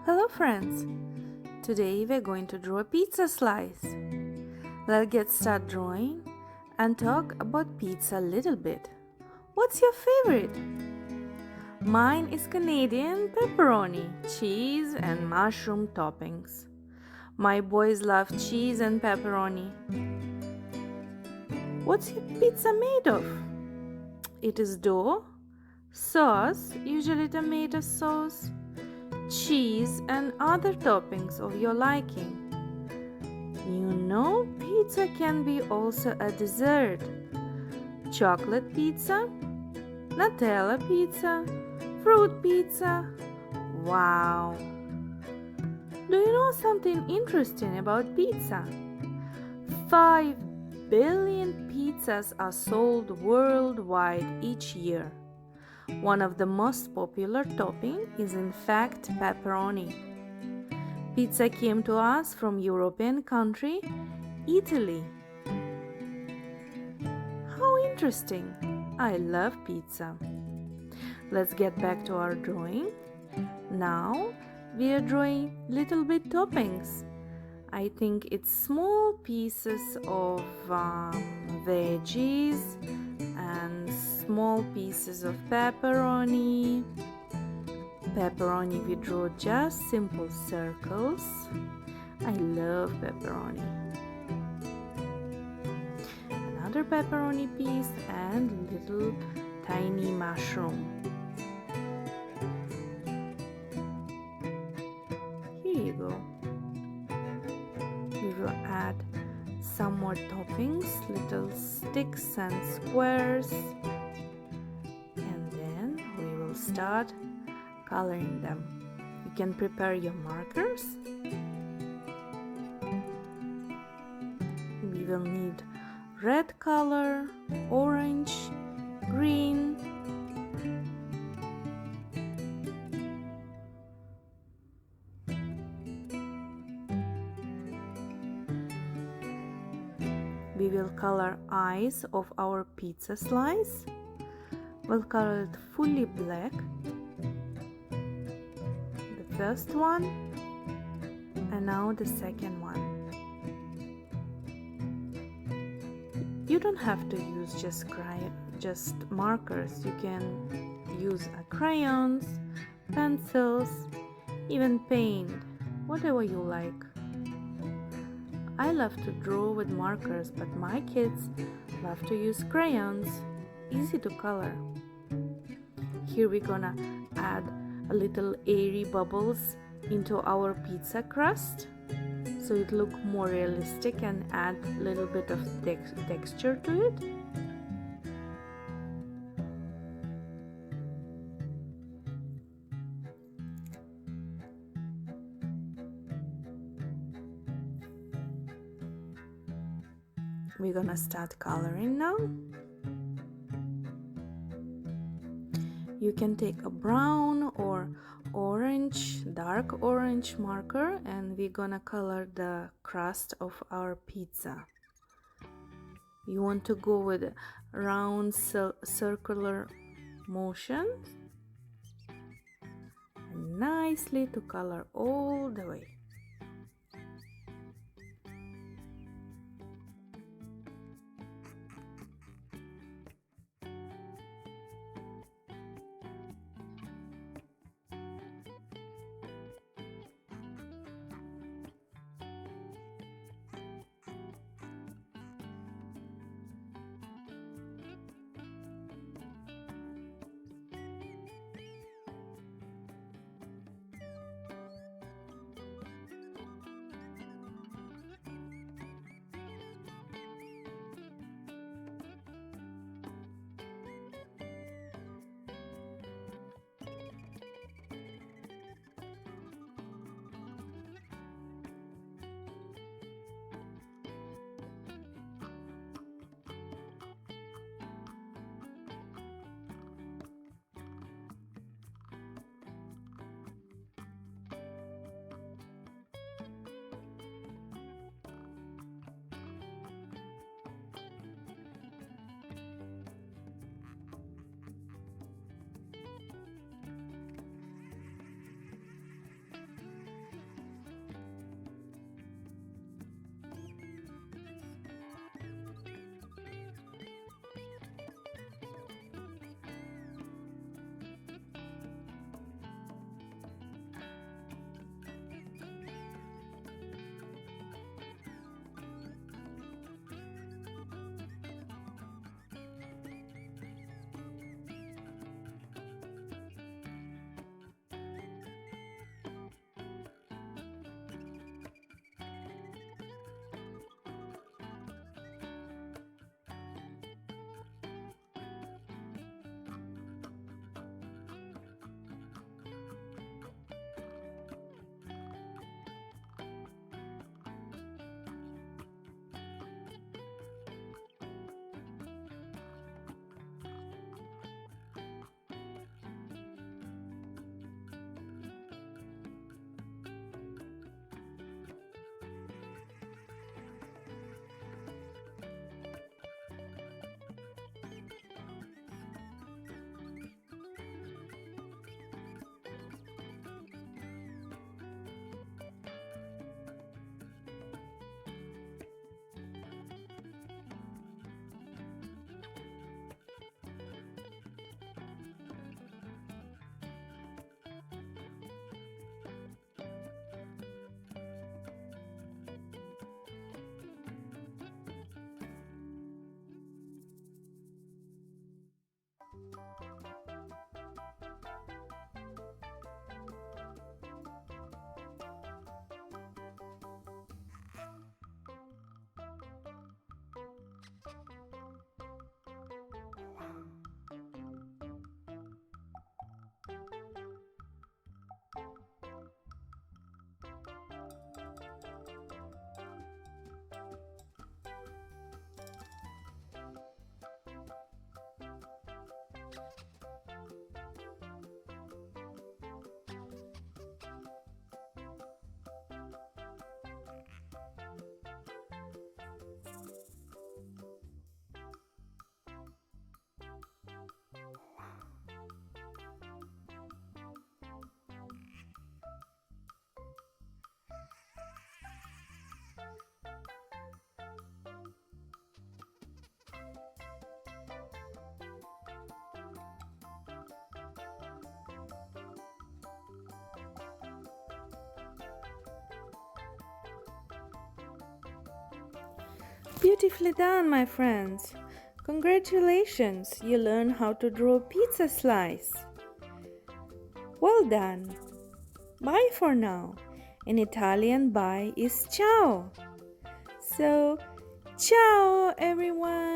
Hello friends! Today we're going to draw a pizza slice. Let's get started drawing and talk about pizza a little bit. What's your favorite? Mine is Canadian pepperoni, cheese and mushroom toppings. My boys love cheese and pepperoni. What's your pizza made of? It is dough, sauce, usually tomato sauce, cheese and other toppings of your liking. You know, pizza can be also a dessert. Chocolate pizza, Nutella pizza, fruit pizza. Wow! Do you know something interesting about pizza? 5 billion pizzas are sold worldwide each year. One of the most popular toppings is in fact pepperoni. Pizza came to us from European country, Italy. How interesting! I love pizza. Let's get back to our drawing. Now we are drawing little bit toppings. I think it's small pieces of veggies and small pieces of pepperoni. Pepperoni we draw just simple circles. I love pepperoni. Another pepperoni piece and little tiny mushroom. Here you go. We will add some more toppings, little sticks and squares, and then we will start coloring them. You can prepare your markers. We will need red color, orange, green, we will color eyes of our pizza slice. We'll color it fully black. The first one and now the second one. You don't have to use just markers. You can use crayons, pencils, even paint, whatever you like. I love to draw with markers, but my kids love to use crayons. Easy to color. Here we're gonna add a little airy bubbles into our pizza crust so it look more realistic and add a little bit of texture to it. We're gonna start coloring now. You can take a brown or orange, dark orange marker, and we're gonna color the crust of our pizza. You want to go with round circular motions and nicely to color all the way. Beautifully done, my friends. Congratulations, you learned how to draw a pizza slice. Well done. Bye for now. In Italian, bye is ciao. So, ciao everyone.